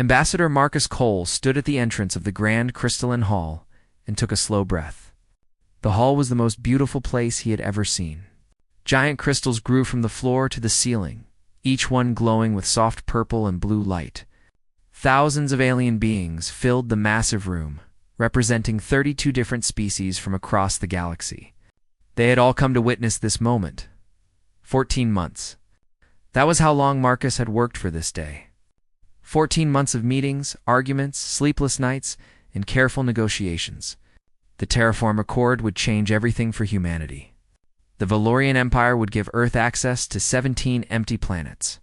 Ambassador Marcus Cole stood at the entrance of the grand crystalline hall and took a slow breath. The hall was the most beautiful place he had ever seen. Giant crystals grew from the floor to the ceiling, each one glowing with soft purple and blue light. Thousands of alien beings filled the massive room, representing 32 different species from across the galaxy. They had all come to witness this moment. 14 months. That was how long Marcus had worked for this day. 14 months of meetings, arguments, sleepless nights, and careful negotiations. The Terraform Accord would change everything for humanity. The Valorian Empire would give Earth access to 17 empty planets.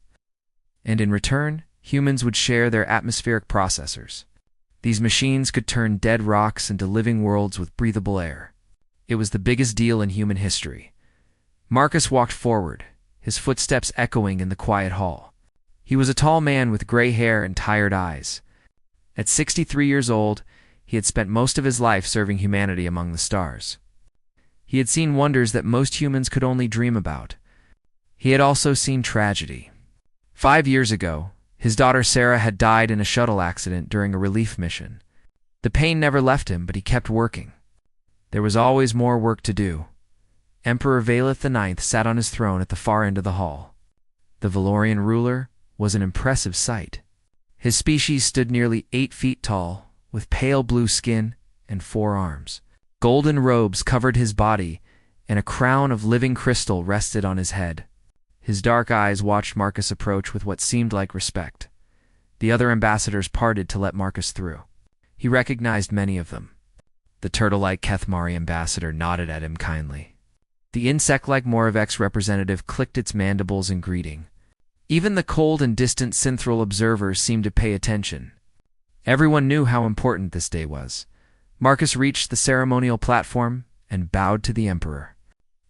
And in return, humans would share their atmospheric processors. These machines could turn dead rocks into living worlds with breathable air. It was the biggest deal in human history. Marcus walked forward, his footsteps echoing in the quiet hall. He was a tall man with gray hair and tired eyes. At 63 years old, he had spent most of his life serving humanity among the stars. He had seen wonders that most humans could only dream about. He had also seen tragedy. 5 years ago, his daughter Sarah had died in a shuttle accident during a relief mission. The pain never left him, but he kept working. There was always more work to do. Emperor Valeth IX sat on his throne at the far end of the hall. The Valorian ruler was an impressive sight. His species stood nearly 8 feet tall, with pale blue skin and 4 arms. Golden robes covered his body, and a crown of living crystal rested on his head. His dark eyes watched Marcus approach with what seemed like respect. The other ambassadors parted to let Marcus through. He recognized many of them. The turtle-like Kethmari ambassador nodded at him kindly. The insect-like Moravex representative clicked its mandibles in greeting. Even the cold and distant Synthral observers seemed to pay attention. Everyone knew how important this day was. Marcus reached the ceremonial platform and bowed to the Emperor.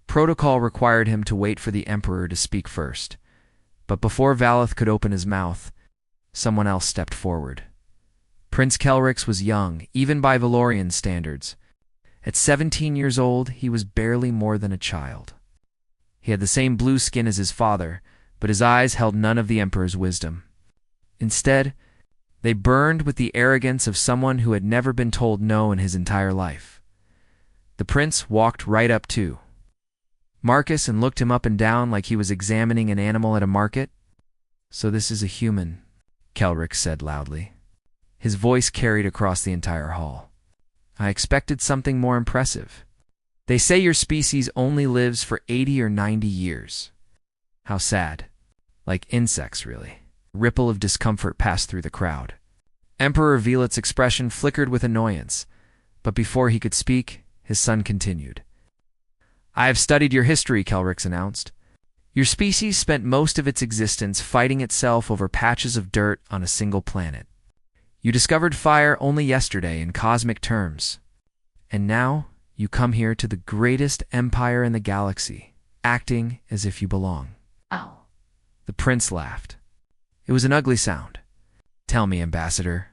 Protocol required him to wait for the Emperor to speak first. But before Valeth could open his mouth, someone else stepped forward. Prince Kelrix was young, even by Valorian standards. At 17 years old, he was barely more than a child. He had the same blue skin as his father, but his eyes held none of the Emperor's wisdom. Instead, they burned with the arrogance of someone who had never been told no in his entire life. The prince walked right up to Marcus and looked him up and down like he was examining an animal at a market. "So this is a human," Kelrix said loudly. His voice carried across the entire hall. "I expected something more impressive. They say your species only lives for 80 or 90 years. How sad. Like insects, really." A ripple of discomfort passed through the crowd. Emperor Velet's expression flickered with annoyance, but before he could speak, his son continued. "I have studied your history," Kelrix announced. "Your species spent most of its existence fighting itself over patches of dirt on a single planet. You discovered fire only yesterday in cosmic terms. And now you come here to the greatest empire in the galaxy, acting as if you belong." Ow. The prince laughed. It was an ugly sound. "Tell me, Ambassador,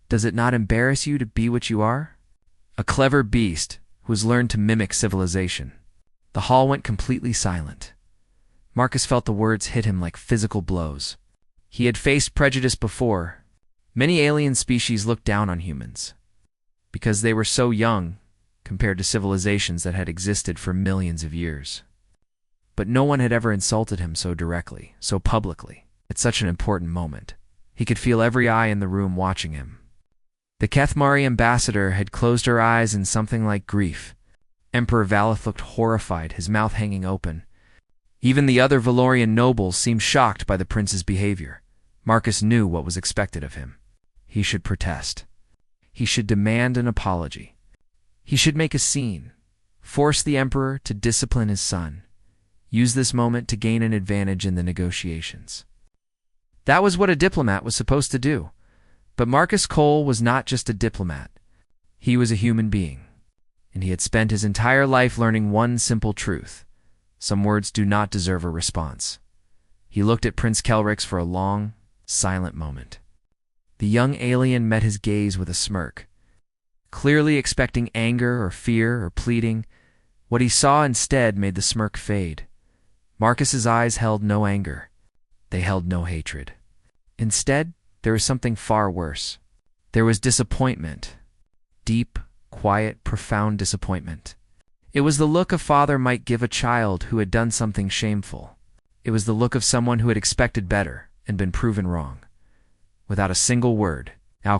does it not embarrass you to be what you are? A clever beast who has learned to mimic civilization." The hall went completely silent. Marcus felt the words hit him like physical blows. He had faced prejudice before. Many alien species looked down on humans because they were so young compared to civilizations that had existed for millions of years. But no one had ever insulted him so directly, so publicly, at such an important moment. He could feel every eye in the room watching him. The Kethmari ambassador had closed her eyes in something like grief. Emperor Valeth looked horrified, his mouth hanging open. Even the other Valorian nobles seemed shocked by the prince's behavior. Marcus knew what was expected of him. He should protest. He should demand an apology. He should make a scene, force the emperor to discipline his son, use this moment to gain an advantage in the negotiations. That was what a diplomat was supposed to do. But Marcus Cole was not just a diplomat. He was a human being, and he had spent his entire life learning one simple truth. Some words do not deserve a response. He looked at Prince Kelrix for a long, silent moment. The young alien met his gaze with a smirk. Clearly expecting anger or fear or pleading, what he saw instead made the smirk fade. Marcus's eyes held no anger. They held no hatred. Instead, there was something far worse. There was disappointment. Deep, quiet, profound disappointment. It was the look a father might give a child who had done something shameful. It was the look of someone who had expected better and been proven wrong. Without a single word,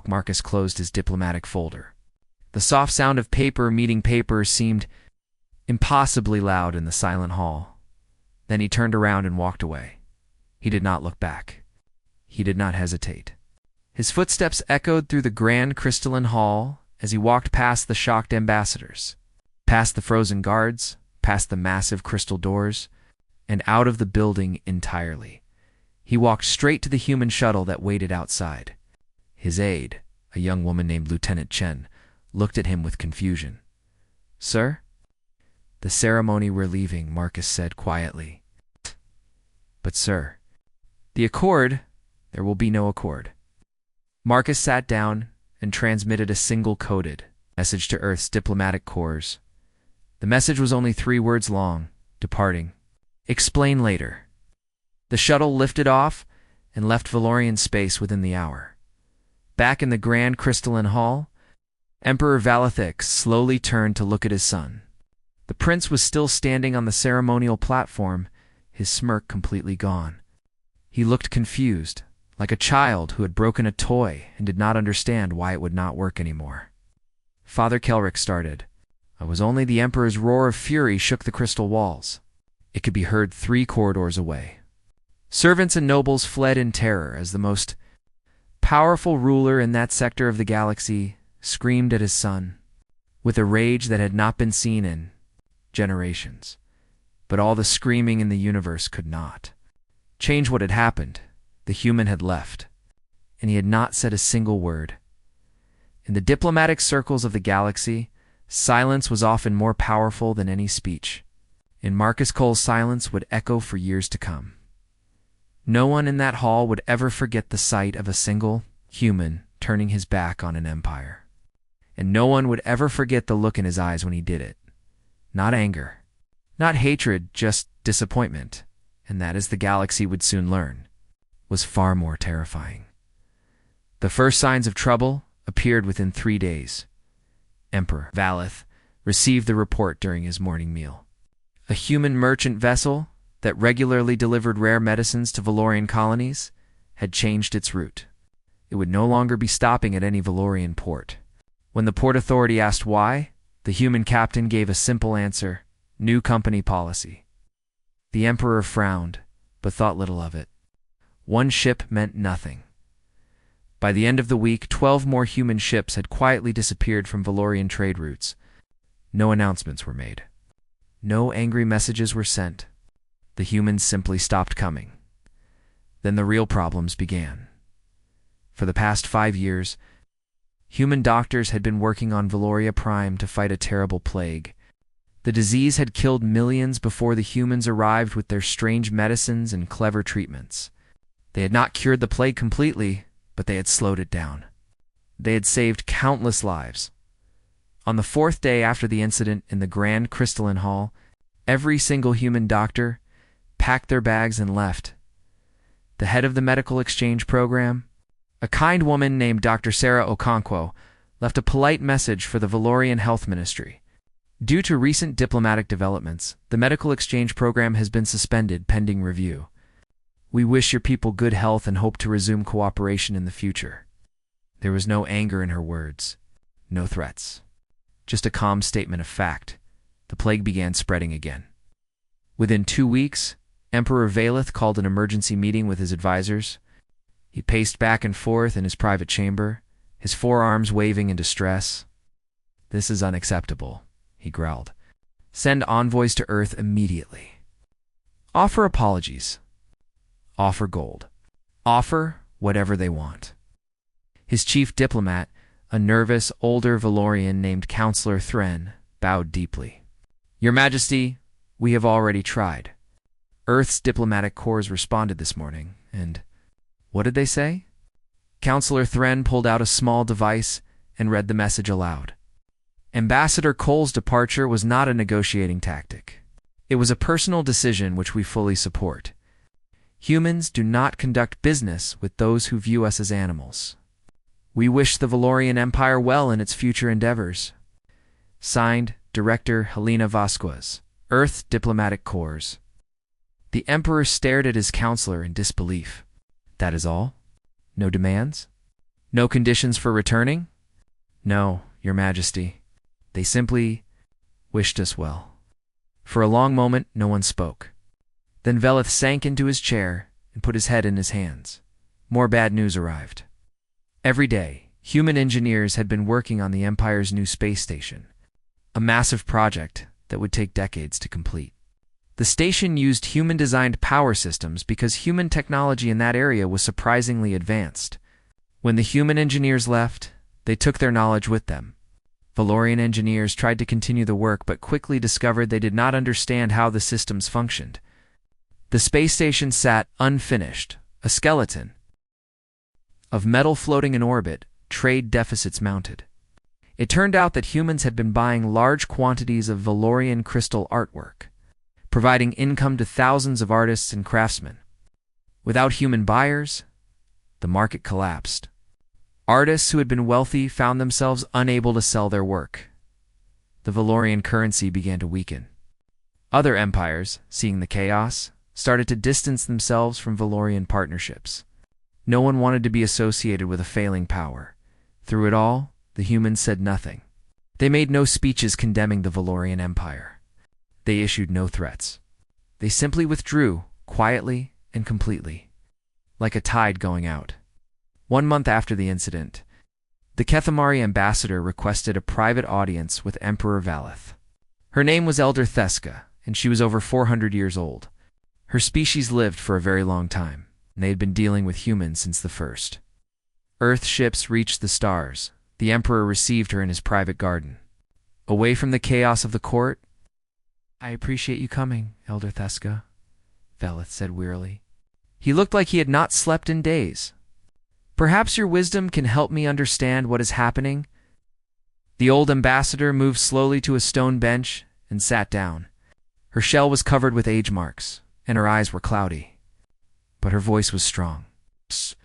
Marcus closed his diplomatic folder. The soft sound of paper meeting paper seemed impossibly loud in the silent hall. Then he turned around and walked away. He did not look back. He did not hesitate. His footsteps echoed through the grand crystalline hall as he walked past the shocked ambassadors, past the frozen guards, past the massive crystal doors, and out of the building entirely. He walked straight to the human shuttle that waited outside. His aide, a young woman named Lieutenant Chen, looked at him with confusion. "Sir?" "The ceremony we're leaving," Marcus said quietly. "But sir, the accord, there will be no accord." Marcus sat down and transmitted a single-coded message to Earth's diplomatic corps. The message was only 3 words long: departing. Explain later. The shuttle lifted off and left Valorian space within the hour. Back in the grand crystalline hall, Emperor Valethix slowly turned to look at his son. The prince was still standing on the ceremonial platform, his smirk completely gone. He looked confused, like a child who had broken a toy and did not understand why it would not work anymore. Father Kelric started. It was only the Emperor's roar of fury shook the crystal walls. It could be heard 3 corridors away. Servants and nobles fled in terror as the most powerful ruler in that sector of the galaxy screamed at his son, with a rage that had not been seen in generations. But all the screaming in the universe could not change what had happened. The human had left, and he had not said a single word. In the diplomatic circles of the galaxy, silence was often more powerful than any speech, and Marcus Cole's silence would echo for years to come. No one in that hall would ever forget the sight of a single human turning his back on an empire. And no one would ever forget the look in his eyes when he did it. Not anger, not hatred, just disappointment, and that, as the galaxy would soon learn, was far more terrifying. The first signs of trouble appeared within 3 days. Emperor Valeth received the report during his morning meal. A human merchant vessel that regularly delivered rare medicines to Valorian colonies had changed its route. It would no longer be stopping at any Valorian port. When the port authority asked why, the human captain gave a simple answer: new company policy. The Emperor frowned, but thought little of it. 1 ship meant nothing. By the end of the week, 12 more human ships had quietly disappeared from Valorian trade routes. No announcements were made. No angry messages were sent. The humans simply stopped coming. Then the real problems began. For the past 5 years, human doctors had been working on Valoria Prime to fight a terrible plague. The disease had killed millions before the humans arrived with their strange medicines and clever treatments. They had not cured the plague completely, but they had slowed it down. They had saved countless lives. On the 4th day after the incident in the Grand Crystalline Hall, every single human doctor packed their bags and left. The head of the medical exchange program, a kind woman named Dr. Sarah Okonkwo, left a polite message for the Valorian Health Ministry. Due to recent diplomatic developments, the medical exchange program has been suspended pending review. We wish your people good health and hope to resume cooperation in the future. There was no anger in her words, no threats, just a calm statement of fact. The plague began spreading again. Within 2 weeks, Emperor Valeth called an emergency meeting with his advisors. He paced back and forth in his private chamber, his forearms waving in distress. "This is unacceptable," he growled. "Send envoys to Earth immediately. Offer apologies. Offer gold. Offer whatever they want." His chief diplomat, a nervous, older Valorian named Counselor Thren, bowed deeply. "Your Majesty, we have already tried. Earth's diplomatic corps responded this morning, and what did they say?" Counselor Thren pulled out a small device and read the message aloud. "Ambassador Cole's departure was not a negotiating tactic. It was a personal decision which we fully support. Humans do not conduct business with those who view us as animals. We wish the Valorian Empire well in its future endeavors. Signed, Director Helena Vasquez, Earth Diplomatic Corps. The Emperor stared at his counselor in disbelief. That is all? No demands? No conditions for returning? No, Your Majesty. They simply wished us well. For a long moment, no one spoke. Then Velith sank into his chair and put his head in his hands. More bad news arrived. Every day, human engineers had been working on the Empire's new space station, a massive project that would take decades to complete. The station used human-designed power systems because human technology in that area was surprisingly advanced. When the human engineers left, they took their knowledge with them. Valorian engineers tried to continue the work but quickly discovered they did not understand how the systems functioned. The space station sat unfinished, a skeleton of metal floating in orbit, trade deficits mounted. It turned out that humans had been buying large quantities of Valorian crystal artwork, providing income to thousands of artists and craftsmen. Without human buyers, the market collapsed. Artists who had been wealthy found themselves unable to sell their work. The Valorian currency began to weaken. Other empires, seeing the chaos, started to distance themselves from Valorian partnerships. No one wanted to be associated with a failing power. Through it all, the humans said nothing. They made no speeches condemning the Valorian Empire. They issued no threats. They simply withdrew, quietly and completely, like a tide going out. 1 month after the incident, the Kethamari ambassador requested a private audience with Emperor Valith. Her name was Elder Theska, and she was over 400 years old. Her species lived for a very long time, and they had been dealing with humans since the first. Earth ships reached the stars. The Emperor received her in his private garden. Away from the chaos of the court, "I appreciate you coming, Elder Theska," Velith said wearily. He looked like he had not slept in days. "Perhaps your wisdom can help me understand what is happening." The old ambassador moved slowly to a stone bench and sat down. Her shell was covered with age marks, and her eyes were cloudy. But her voice was strong. "Psst.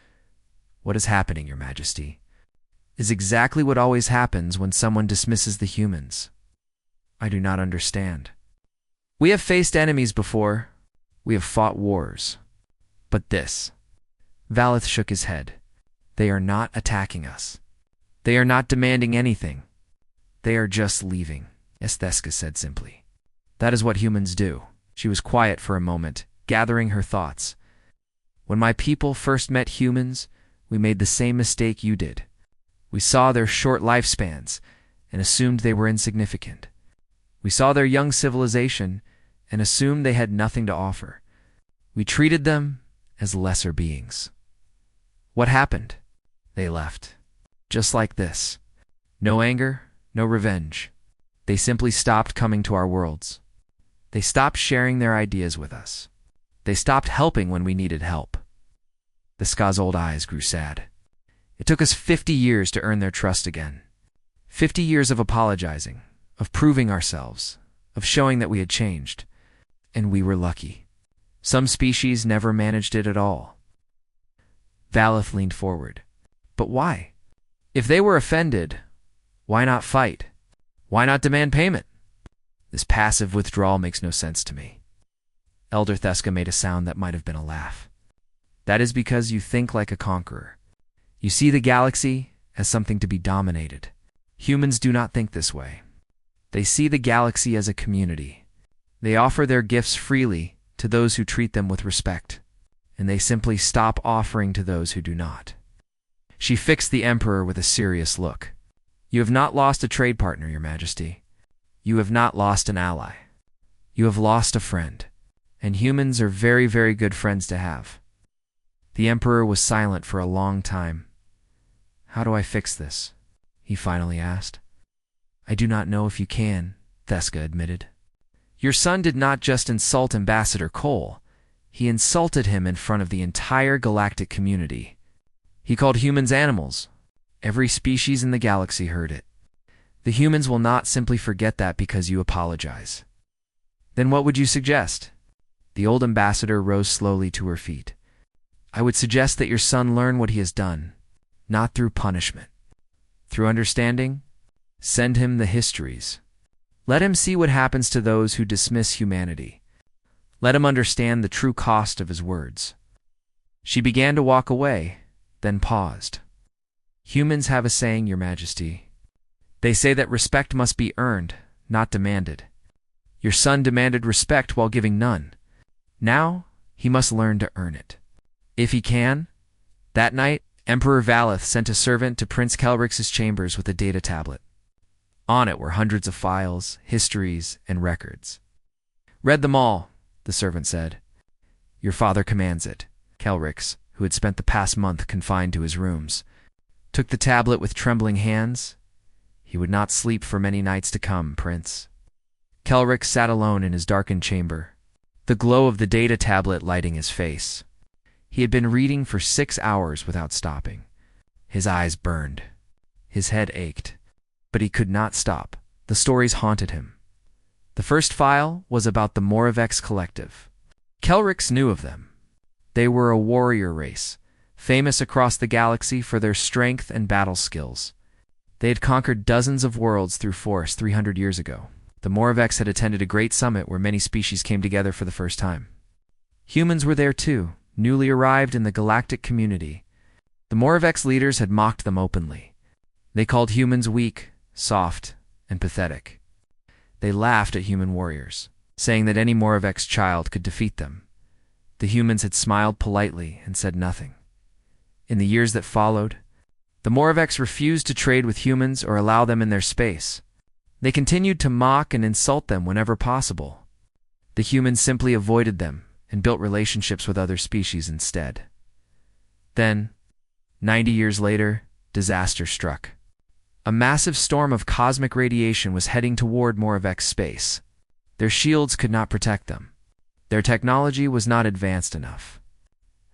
What is happening, Your Majesty, is exactly what always happens when someone dismisses the humans. I do not understand. We have faced enemies before. We have fought wars. But this..." Valith shook his head. "They are not attacking us. They are not demanding anything. They are just leaving," Estheska said simply. "That is what humans do." She was quiet for a moment, gathering her thoughts. "When my people first met humans, we made the same mistake you did. We saw their short lifespans and assumed they were insignificant. We saw their young civilization and assumed they had nothing to offer. We treated them as lesser beings. What happened? They left. Just like this. No anger, no revenge. They simply stopped coming to our worlds. They stopped sharing their ideas with us. They stopped helping when we needed help." The Ska's old eyes grew sad. "It took us 50 years to earn their trust again. 50 years of apologizing, of proving ourselves, of showing that we had changed. And we were lucky. Some species never managed it at all." Valith leaned forward. "But why? If they were offended, why not fight? Why not demand payment? This passive withdrawal makes no sense to me." Elder Theska made a sound that might have been a laugh. "That is because you think like a conqueror. You see the galaxy as something to be dominated. Humans do not think this way. They see the galaxy as a community. They offer their gifts freely to those who treat them with respect, and they simply stop offering to those who do not." She fixed the Emperor with a serious look. "You have not lost a trade partner, Your Majesty. You have not lost an ally. You have lost a friend, and humans are very, very good friends to have." The Emperor was silent for a long time. "How do I fix this?" he finally asked. "I do not know if you can," Theska admitted. "Your son did not just insult Ambassador Cole. He insulted him in front of the entire galactic community. He called humans animals. Every species in the galaxy heard it. The humans will not simply forget that because you apologize." "Then what would you suggest?" The old ambassador rose slowly to her feet. I would suggest that your son learn what he has done, not through punishment. Through understanding, send him the histories. Let him see what happens to those who dismiss humanity. Let him understand the true cost of his words. She began to walk away, then paused. Humans have a saying, Your Majesty. They say that respect must be earned, not demanded. Your son demanded respect while giving none. Now, he must learn to earn it. If he can. That night, Emperor Valeth sent a servant to Prince Kelrix's chambers with a data tablet. On it were hundreds of files, histories, and records. Read them all, the servant said. Your father commands it. Kelrix, who had spent the past month confined to his rooms, took the tablet with trembling hands. He would not sleep for many nights to come, Prince. Kelrix sat alone in his darkened chamber, the glow of the data tablet lighting his face. He had been reading for 6 hours without stopping. His eyes burned. His head ached. But he could not stop. The stories haunted him. The first file was about the Moravex Collective. Kelrix knew of them. They were a warrior race, famous across the galaxy for their strength and battle skills. They had conquered dozens of worlds through force 300 years ago. The Moravex had attended a great summit where many species came together for the first time. Humans were there too, newly arrived in the galactic community. The Moravex leaders had mocked them openly. They called humans weak, soft, and pathetic. They laughed at human warriors, saying that any Moravex child could defeat them. The humans had smiled politely and said nothing. In the years that followed, the Moravex refused to trade with humans or allow them in their space. They continued to mock and insult them whenever possible. The humans simply avoided them and built relationships with other species instead. Then, 90 years later, disaster struck. A massive storm of cosmic radiation was heading toward Moravex space. Their shields could not protect them. Their technology was not advanced enough.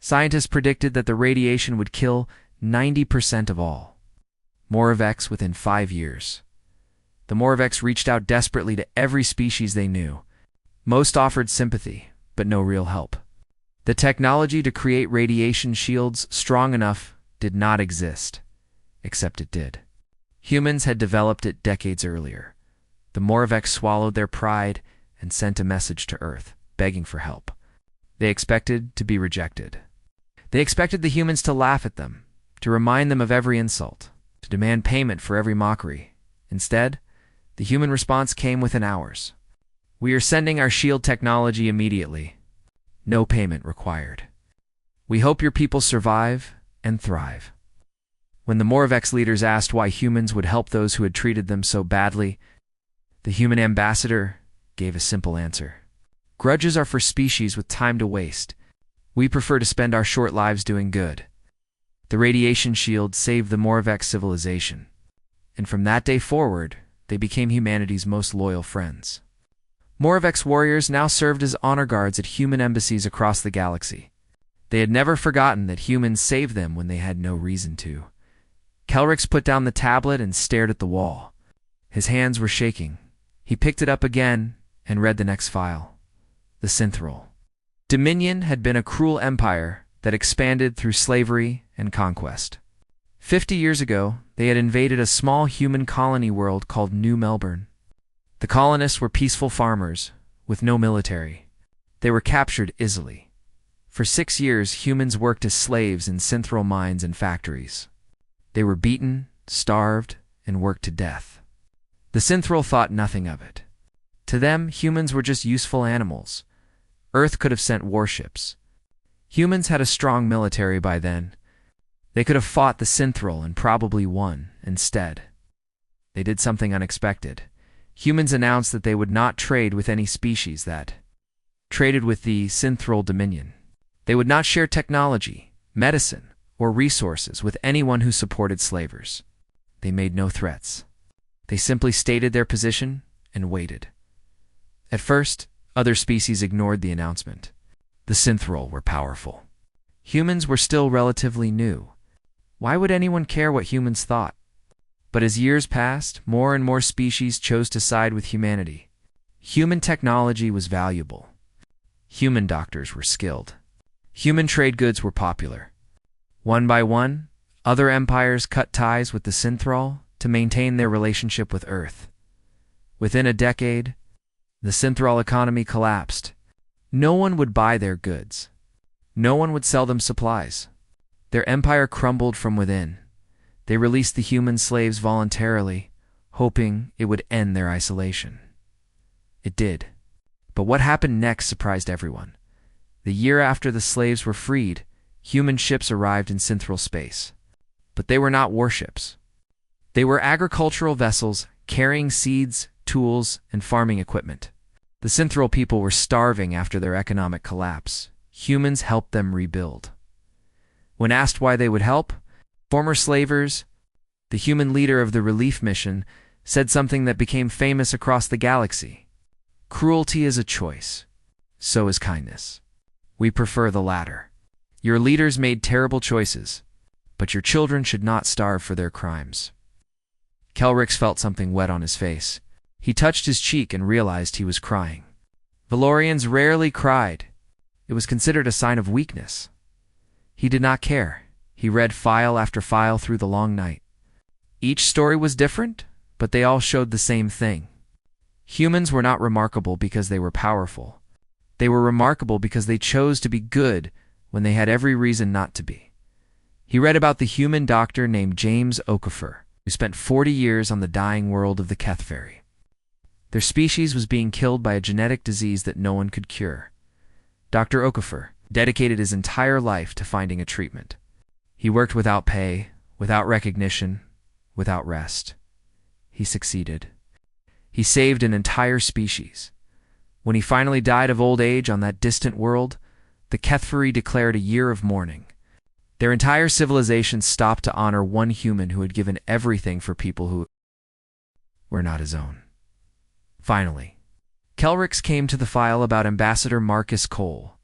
Scientists predicted that the radiation would kill 90% of all Moravex within 5 years. The Moravex reached out desperately to every species they knew. Most offered sympathy, but no real help. The technology to create radiation shields strong enough did not exist, except it did. Humans had developed it decades earlier. The Moravex swallowed their pride and sent a message to Earth, begging for help. They expected to be rejected. They expected the humans to laugh at them, to remind them of every insult, to demand payment for every mockery. Instead, the human response came within hours. We are sending our shield technology immediately. No payment required. We hope your people survive and thrive. When the Moravex leaders asked why humans would help those who had treated them so badly, the human ambassador gave a simple answer. Grudges are for species with time to waste. We prefer to spend our short lives doing good. The radiation shield saved the Moravex civilization, and from that day forward, they became humanity's most loyal friends. Moravex warriors now served as honor guards at human embassies across the galaxy. They had never forgotten that humans saved them when they had no reason to. Kelrix put down the tablet and stared at the wall. His hands were shaking. He picked it up again and read the next file. The Synthral. Dominion had been a cruel empire that expanded through slavery and conquest. 50 years ago, they had invaded a small human colony world called New Melbourne. The colonists were peaceful farmers, with no military. They were captured easily. For 6 years, humans worked as slaves in Synthral mines and factories. They were beaten, starved, and worked to death. The Synthral thought nothing of it. To them, humans were just useful animals. Earth could have sent warships. Humans had a strong military by then. They could have fought the Synthral and probably won instead. They did something unexpected. Humans announced that they would not trade with any species that traded with the Synthral Dominion. They would not share technology, medicine, or resources with anyone who supported slavers. They made no threats. They simply stated their position and waited. At first, other species ignored the announcement. The Synthral were powerful. Humans were still relatively new. Why would anyone care what humans thought? But as years passed, more and more species chose to side with humanity. Human technology was valuable. human doctors were skilled. Human trade goods were popular. One by one, other empires cut ties with the Synthral to maintain their relationship with Earth. Within a decade, the Synthral economy collapsed. No one would buy their goods. No one would sell them supplies. Their empire crumbled from within. They released the human slaves voluntarily, hoping it would end their isolation. It did. But what happened next surprised everyone. The year after the slaves were freed, human ships arrived in Synthral space. But they were not warships. They were agricultural vessels carrying seeds, tools, and farming equipment. The Synthral people were starving after their economic collapse. Humans helped them rebuild. When asked why they would help, former slavers, the human leader of the relief mission, said something that became famous across the galaxy. Cruelty is a choice. So is kindness. We prefer the latter. Your leaders made terrible choices, but your children should not starve for their crimes. Kelrix felt something wet on his face. He touched his cheek and realized he was crying. Valorians rarely cried. It was considered a sign of weakness. He did not care. He read file after file through the long night. Each story was different, but they all showed the same thing. Humans were not remarkable because they were powerful. They were remarkable because they chose to be good when they had every reason not to be. He read about the human doctor named James Okafor, who spent 40 years on the dying world of the Kethferi. Their species was being killed by a genetic disease that no one could cure. Dr. Okafor dedicated his entire life to finding a treatment. He worked without pay, without recognition, without rest. He succeeded. He saved an entire species. When he finally died of old age on that distant world, the Kethferi declared a year of mourning. Their entire civilization stopped to honor one human who had given everything for people who were not his own. Finally, Kelrix came to the file about Ambassador Marcus Cole.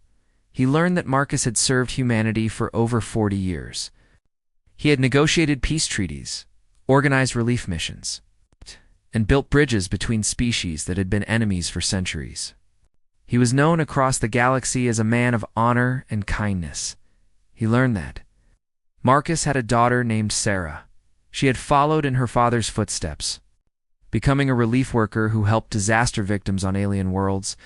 He learned that Marcus had served humanity for over 40 years. He had negotiated peace treaties, organized relief missions, and built bridges between species that had been enemies for centuries. He was known across the galaxy as a man of honor and kindness. He learned that Marcus had a daughter named Sarah. She had followed in her father's footsteps, becoming a relief worker who helped disaster victims on alien worlds.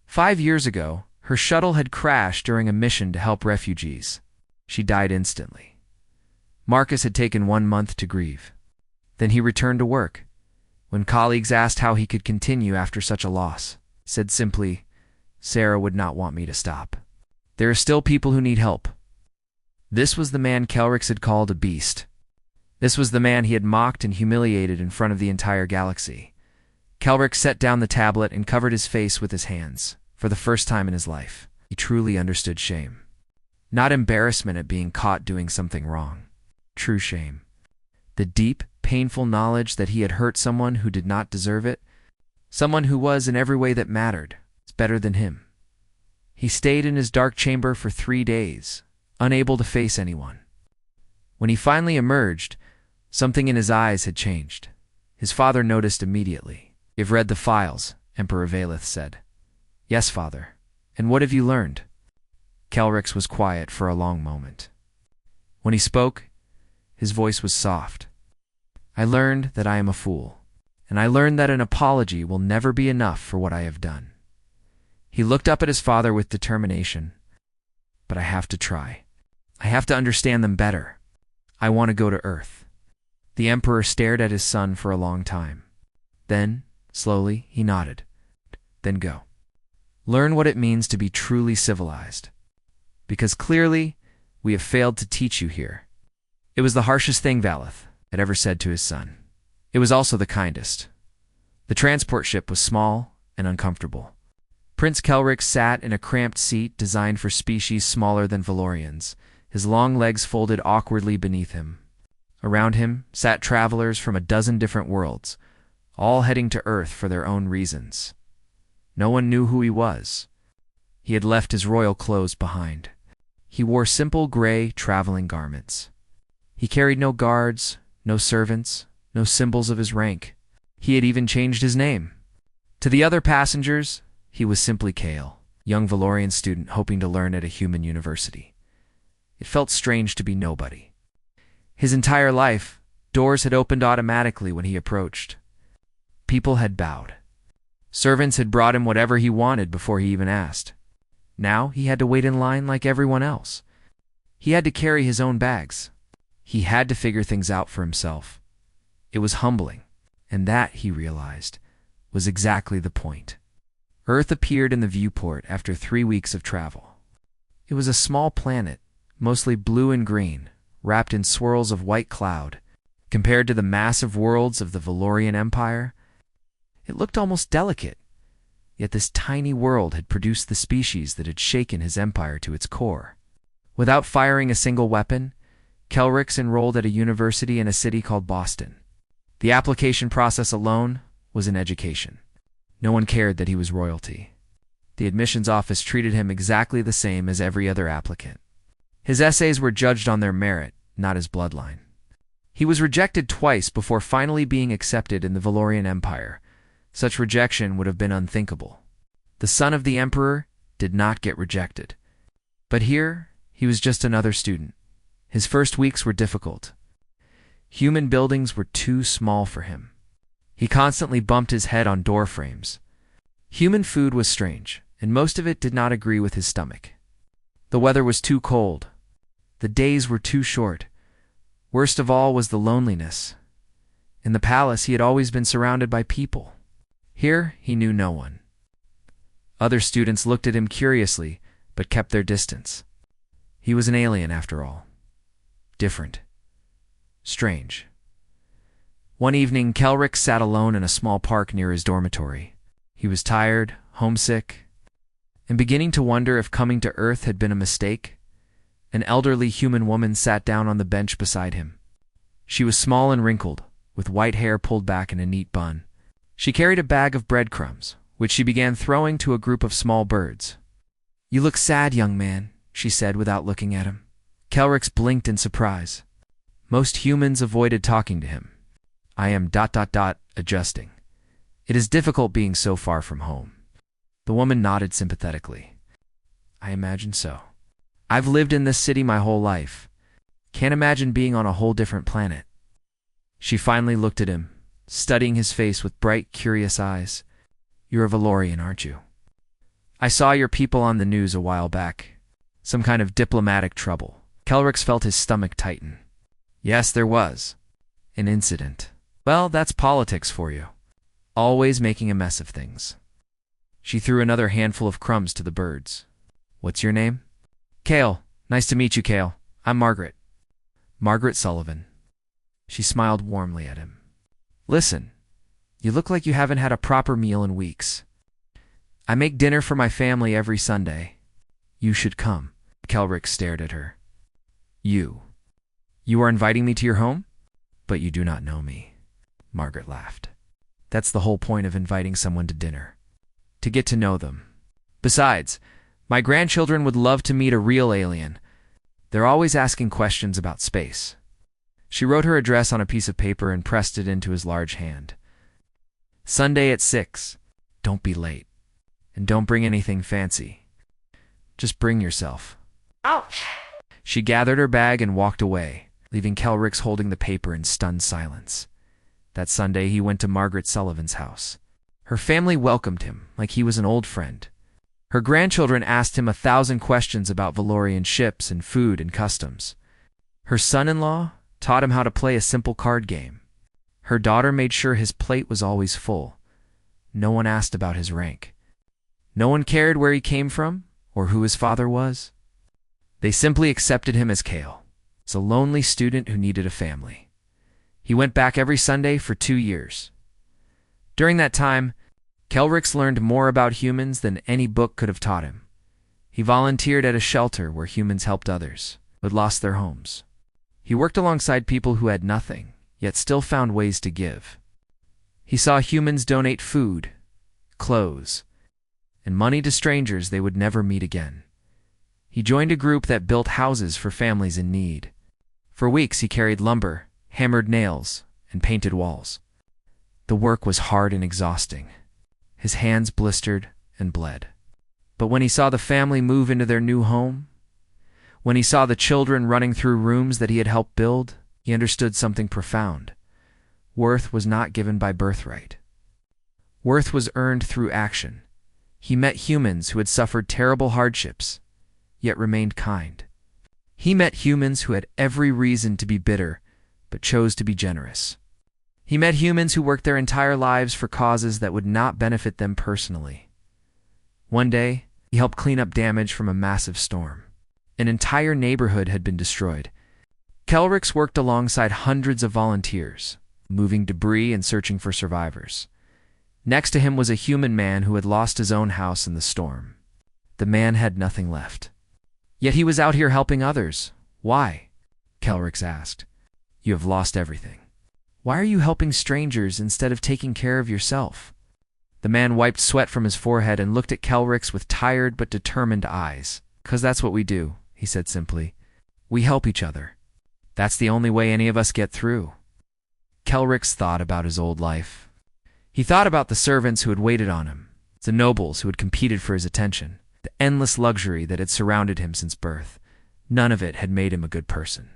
5 years ago, her shuttle had crashed during a mission to help refugees. She died instantly. Marcus had taken 1 month to grieve. Then he returned to work. When colleagues asked how he could continue after such a loss, said simply, "Sarah would not want me to stop. There are still people who need help." This was the man Kelrix had called a beast. This was the man he had mocked and humiliated in front of the entire galaxy. Kelrix set down the tablet and covered his face with his hands. For the first time in his life, he truly understood shame. Not embarrassment at being caught doing something wrong. True shame. The deep, painful knowledge that he had hurt someone who did not deserve it, someone who was, in every way that mattered, better than him. He stayed in his dark chamber for 3 days, unable to face anyone. When he finally emerged, something in his eyes had changed. His father noticed immediately. "You've read the files," Emperor Valeth said. "Yes, father. And what have you learned?" Kelrix was quiet for a long moment. When he spoke, his voice was soft. "I learned that I am a fool, and I learned that an apology will never be enough for what I have done." He looked up at his father with determination. "But I have to try. I have to understand them better. I want to go to Earth." The Emperor stared at his son for a long time. Then, slowly, he nodded. "Then go. Learn what it means to be truly civilized. Because clearly, we have failed to teach you here." It was the harshest thing Valeth had ever said to his son. It was also the kindest. The transport ship was small and uncomfortable. Prince Kelrix sat in a cramped seat designed for species smaller than Valorians, his long legs folded awkwardly beneath him. Around him sat travelers from a dozen different worlds, all heading to Earth for their own reasons. No one knew who he was. He had left his royal clothes behind. He wore simple gray traveling garments. He carried no guards, no servants, no symbols of his rank. He had even changed his name. To the other passengers, he was simply Kale. young Valorian student hoping to learn at a human university. It felt strange to be nobody. His entire life, doors had opened automatically when he approached. People had bowed. Servants had brought him whatever he wanted before he even asked. Now he had to wait in line like everyone else. He had to carry his own bags. He had to figure things out for himself. It was humbling, and that, he realized, was exactly the point. Earth appeared in the viewport after 3 weeks of travel. It was a small planet, mostly blue and green, wrapped in swirls of white cloud. Compared to the massive worlds of the Valorian Empire, it looked almost delicate. Yet this tiny world had produced the species that had shaken his empire to its core. Without firing a single weapon, Kelrix enrolled at a university in a city called Boston. The application process alone was an education. No one cared that he was royalty. The admissions office treated him exactly the same as every other applicant. His essays were judged on their merit, not his bloodline. He was rejected twice before finally being accepted in the Valorian Empire. Such rejection would have been unthinkable. The son of the emperor did not get rejected. But here, he was just another student. His first weeks were difficult. Human buildings were too small for him. He constantly bumped his head on door frames. Human food was strange, and most of it did not agree with his stomach. The weather was too cold. The days were too short. Worst of all was the loneliness. In the palace, he had always been surrounded by people. Here, he knew no one. Other students looked at him curiously, but kept their distance. He was an alien, after all. Different. Strange. One evening, Kelrix sat alone in a small park near his dormitory. He was tired, homesick, and beginning to wonder if coming to Earth had been a mistake. An elderly human woman sat down on the bench beside him. She was small and wrinkled, with white hair pulled back in a neat bun. She carried a bag of breadcrumbs, which she began throwing to a group of small birds. "You look sad, young man," she said without looking at him. Kelrix blinked in surprise. Most humans avoided talking to him. "I am ... adjusting. It is difficult being so far from home." The woman nodded sympathetically. "I imagine so. I've lived in this city my whole life. Can't imagine being on a whole different planet." She finally looked at him, studying his face with bright, curious eyes. "You're a Valorian, aren't you? I saw your people on the news a while back. Some kind of diplomatic trouble." Kelrix felt his stomach tighten. "Yes, there was. An incident. Well, that's politics for you. Always making a mess of things." She threw another handful of crumbs to the birds. "What's your name?" "Kale. Nice to meet you, Kale. I'm Margaret." "Margaret Sullivan." She smiled warmly at him. "Listen, you look like you haven't had a proper meal in weeks. I make dinner for my family every Sunday. You should come." Kelrix stared at her. You are inviting me to your home? But you do not know me." Margaret laughed. "That's the whole point of inviting someone to dinner. To get to know them. Besides, my grandchildren would love to meet a real alien. They're always asking questions about space." She wrote her address on a piece of paper and pressed it into his large hand. "Sunday at 6. Don't be late. And don't bring anything fancy. Just bring yourself." Ouch! She gathered her bag and walked away, leaving Kelrix holding the paper in stunned silence. That Sunday, he went to Margaret Sullivan's house. Her family welcomed him like he was an old friend. Her grandchildren asked him 1,000 questions about Valorian ships and food and customs. Her son-in-law taught him how to play a simple card game. Her daughter made sure his plate was always full. No one asked about his rank. No one cared where he came from or who his father was. They simply accepted him as Kale, as a lonely student who needed a family. He went back every Sunday for 2 years. During that time, Kelrix learned more about humans than any book could have taught him. He volunteered at a shelter where humans helped others who had lost their homes. He worked alongside people who had nothing, yet still found ways to give. He saw humans donate food, clothes, and money to strangers they would never meet again. He joined a group that built houses for families in need. For weeks he carried lumber, hammered nails, and painted walls. The work was hard and exhausting. His hands blistered and bled. But when he saw the family move into their new home, when he saw the children running through rooms that he had helped build, he understood something profound. Worth was not given by birthright. Worth was earned through action. He met humans who had suffered terrible hardships, yet remained kind. He met humans who had every reason to be bitter, but chose to be generous. He met humans who worked their entire lives for causes that would not benefit them personally. One day, he helped clean up damage from a massive storm. An entire neighborhood had been destroyed. Kelrix worked alongside hundreds of volunteers, moving debris and searching for survivors. Next to him was a human man who had lost his own house in the storm. The man had nothing left. Yet he was out here helping others. Why? Kelrix asked. You have lost everything. Why are you helping strangers instead of taking care of yourself? The man wiped sweat from his forehead and looked at Kelrix with tired but determined eyes. "'Cause that's what we do," he said simply. "We help each other. That's the only way any of us get through." Kelrix thought about his old life. He thought about the servants who had waited on him, the nobles who had competed for his attention, the endless luxury that had surrounded him since birth. None of it had made him a good person.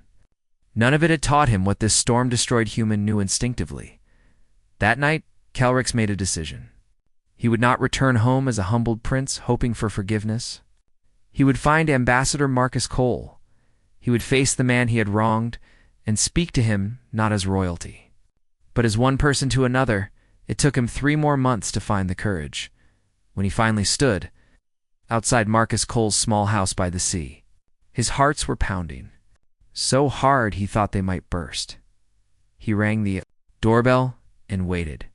None of it had taught him what this storm-destroyed human knew instinctively. That night, Kelrix made a decision. He would not return home as a humbled prince hoping for forgiveness. He would find Ambassador Marcus Cole. He would face the man he had wronged and speak to him not as royalty, but as one person to another. It took him 3 more months to find the courage. When he finally stood outside Marcus Cole's small house by the sea, his hearts were pounding, so hard he thought they might burst. He rang the doorbell and waited.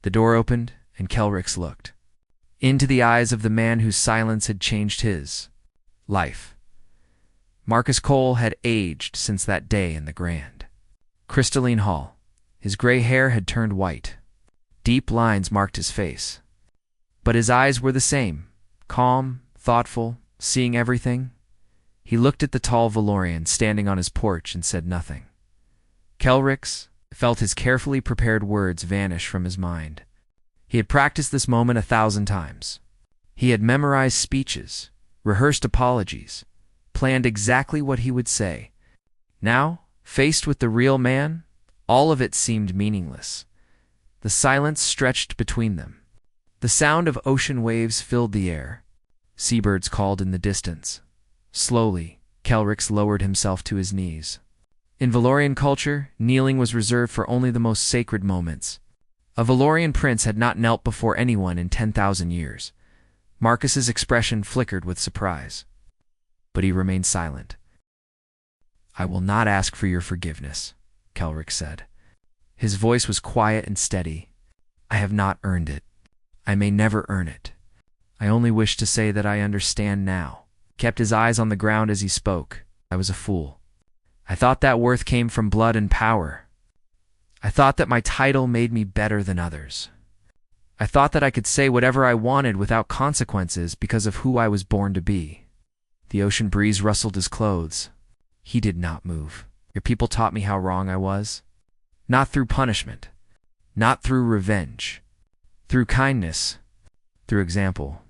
The door opened, and Kelrix looked into the eyes of the man whose silence had changed his life. Marcus Cole had aged since that day in the grand crystalline hall. His gray hair had turned white. Deep lines marked his face. But his eyes were the same, calm, thoughtful, seeing everything. He looked at the tall Valorian standing on his porch and said nothing. Kelrix felt his carefully prepared words vanish from his mind. He had practiced this moment 1,000 times. He had memorized speeches, rehearsed apologies, planned exactly what he would say. Now, faced with the real man, all of it seemed meaningless. The silence stretched between them. The sound of ocean waves filled the air. Seabirds called in the distance. Slowly, Kelrix lowered himself to his knees. In Valorian culture, kneeling was reserved for only the most sacred moments. A Valorian prince had not knelt before anyone in 10,000 years. Marcus's expression flickered with surprise. But he remained silent. "I will not ask for your forgiveness," Kelrix said. His voice was quiet and steady. "I have not earned it. I may never earn it. I only wish to say that I understand now." Kept his eyes on the ground as he spoke. "I was a fool. I thought that worth came from blood and power. I thought that my title made me better than others. I thought that I could say whatever I wanted without consequences because of who I was born to be." The ocean breeze rustled his clothes. He did not move. "Your people taught me how wrong I was. Not through punishment, not through revenge, through kindness, through example,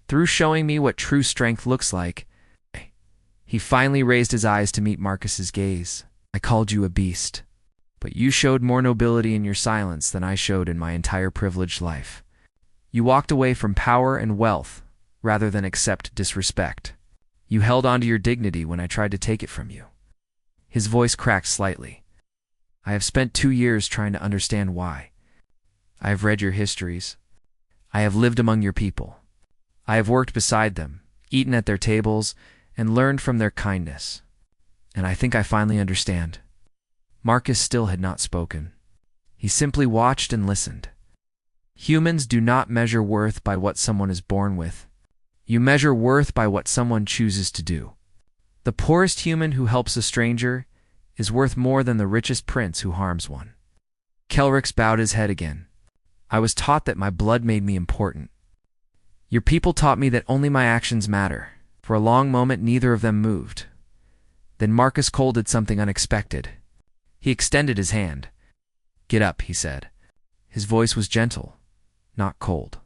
through showing me what true strength looks like." He finally raised his eyes to meet Marcus's gaze. "I called you a beast, but you showed more nobility in your silence than I showed in my entire privileged life. You walked away from power and wealth rather than accept disrespect. You held on to your dignity when I tried to take it from you." His voice cracked slightly. "I have spent 2 years trying to understand why. I have read your histories. I have lived among your people. I have worked beside them, eaten at their tables, and learned from their kindness. And I think I finally understand." Marcus still had not spoken. He simply watched and listened. Humans do not measure worth by what someone is born with. You measure worth by what someone chooses to do. The poorest human who helps a stranger is worth more than the richest prince who harms one. Kelrix bowed his head again. "I was taught that my blood made me important. Your people taught me that only my actions matter." For a long moment, neither of them moved. Then Marcus Cole did something unexpected. He extended his hand. "Get up," he said. His voice was gentle, not cold.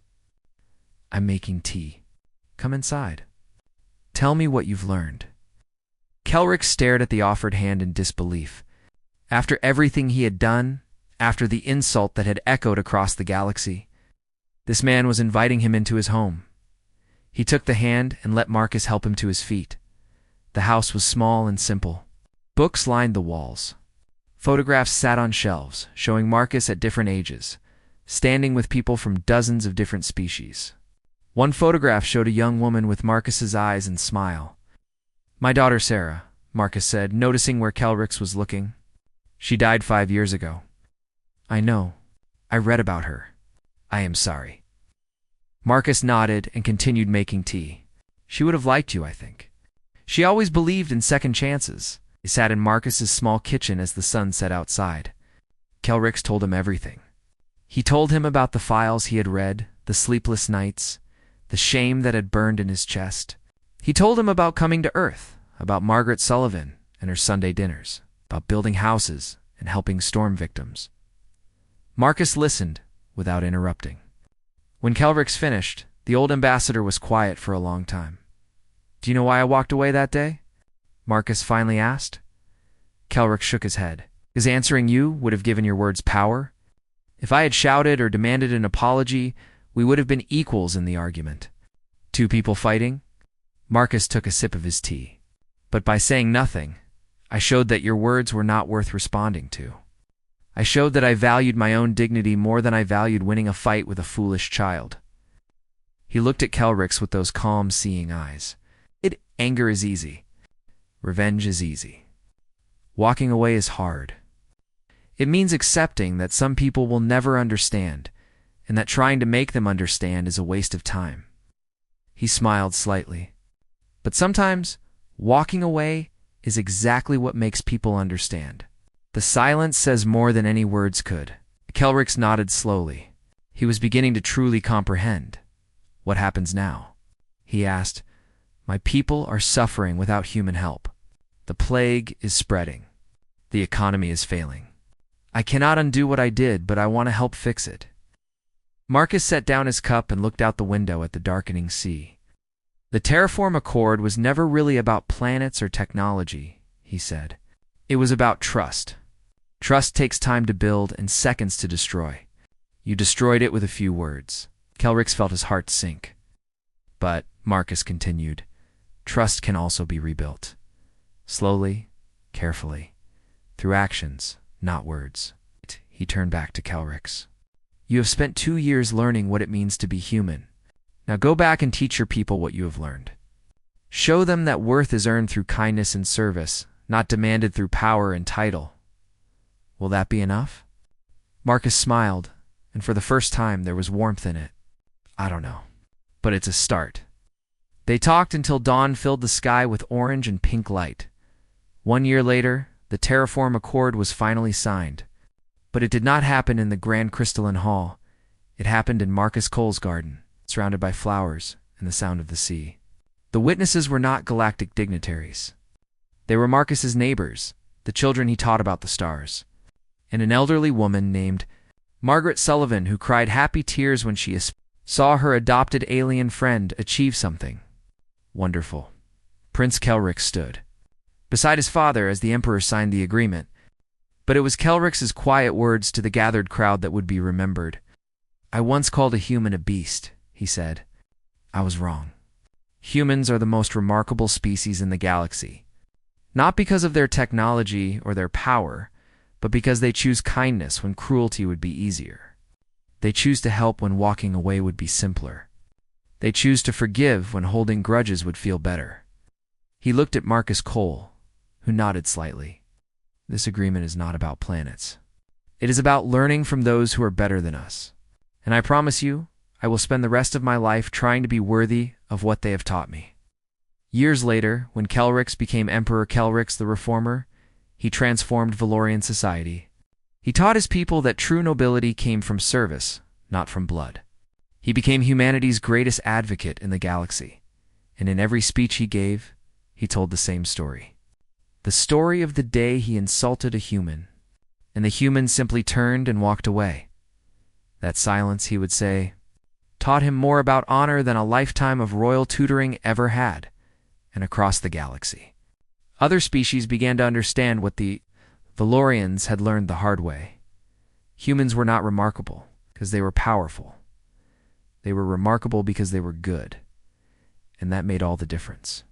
"I'm making tea." Come inside. Tell me what you've learned." Kelrick stared at the offered hand in disbelief. After everything he had done, after the insult that had echoed across the galaxy, this man was inviting him into his home. He took the hand and let Marcus help him to his feet. The house was small and simple. Books lined the walls. Photographs sat on shelves, showing Marcus at different ages, standing with people from dozens of different species. One photograph showed a young woman with Marcus's eyes and smile. "My daughter Sarah," Marcus said, noticing where Kelrick was looking. "She died 5 years ago." "I know. I read about her. I am sorry." Marcus nodded and continued making tea. "She would have liked you, I think. She always believed in second chances." He sat in Marcus's small kitchen as the sun set outside. Kelrick told him everything. He told him about the files he had read, the sleepless nights, the shame that had burned in his chest. He told him about coming to Earth, about Margaret Sullivan and her Sunday dinners, about building houses and helping storm victims. Marcus listened without interrupting. When Kelrick finished, the old ambassador was quiet for a long time. "Do you know why I walked away that day?" Marcus finally asked. Kelrick shook his head. "Because answering you would have given your words power. If I had shouted or demanded an apology, we would have been equals in the argument. Two people fighting?" Marcus took a sip of his tea. "But by saying nothing, I showed that your words were not worth responding to. I showed that I valued my own dignity more than I valued winning a fight with a foolish child." He looked at Kelrick with those calm, seeing eyes. Anger is easy. Revenge is easy. Walking away is hard. It means accepting that some people will never understand, and that trying to make them understand is a waste of time. He smiled slightly. But sometimes, walking away is exactly what makes people understand. The silence says more than any words could. Kelrick nodded slowly. He was beginning to truly comprehend. "What happens now?" he asked. "My people are suffering without human help. The plague is spreading. The economy is failing. I cannot undo what I did, but I want to help fix it." Marcus set down his cup and looked out the window at the darkening sea. "The Terraform Accord was never really about planets or technology," he said. "It was about trust. Trust takes time to build and seconds to destroy. You destroyed it with a few words." Kelrick felt his heart sink. "But," Marcus continued, "trust can also be rebuilt. Slowly, carefully, through actions, not words." He turned back to Kelrick. "You have spent 2 years learning what it means to be human. Now go back and teach your people what you have learned. Show them that worth is earned through kindness and service, not demanded through power and title. Will that be enough?" Marcus smiled, and for the first time there was warmth in it. "I don't know, but it's a start." They talked until dawn filled the sky with orange and pink light. 1 year later, the Terraform Accord was finally signed. But it did not happen in the Grand Crystalline Hall. It happened in Marcus Cole's garden, surrounded by flowers and the sound of the sea. The witnesses were not galactic dignitaries. They were Marcus's neighbors, the children he taught about the stars, and an elderly woman named Margaret Sullivan who cried happy tears when she saw her adopted alien friend achieve something wonderful. Prince Kelrick stood beside his father as the Emperor signed the agreement. But it was Kelrick's quiet words to the gathered crowd that would be remembered. "I once called a human a beast," he said. "I was wrong. Humans are the most remarkable species in the galaxy. Not because of their technology or their power, but because they choose kindness when cruelty would be easier. They choose to help when walking away would be simpler. They choose to forgive when holding grudges would feel better." He looked at Marcus Cole, who nodded slightly. "This agreement is not about planets. It is about learning from those who are better than us. And I promise you, I will spend the rest of my life trying to be worthy of what they have taught me." Years later, when Kelrick became Emperor Kelrick the Reformer, he transformed Valorian society. He taught his people that true nobility came from service, not from blood. He became humanity's greatest advocate in the galaxy, and in every speech he gave, he told the same story. The story of the day he insulted a human, and the human simply turned and walked away. That silence, he would say, taught him more about honor than a lifetime of royal tutoring ever had, and across the galaxy. Other species began to understand what the Valorians had learned the hard way. Humans were not remarkable because they were powerful. They were remarkable because they were good, and that made all the difference.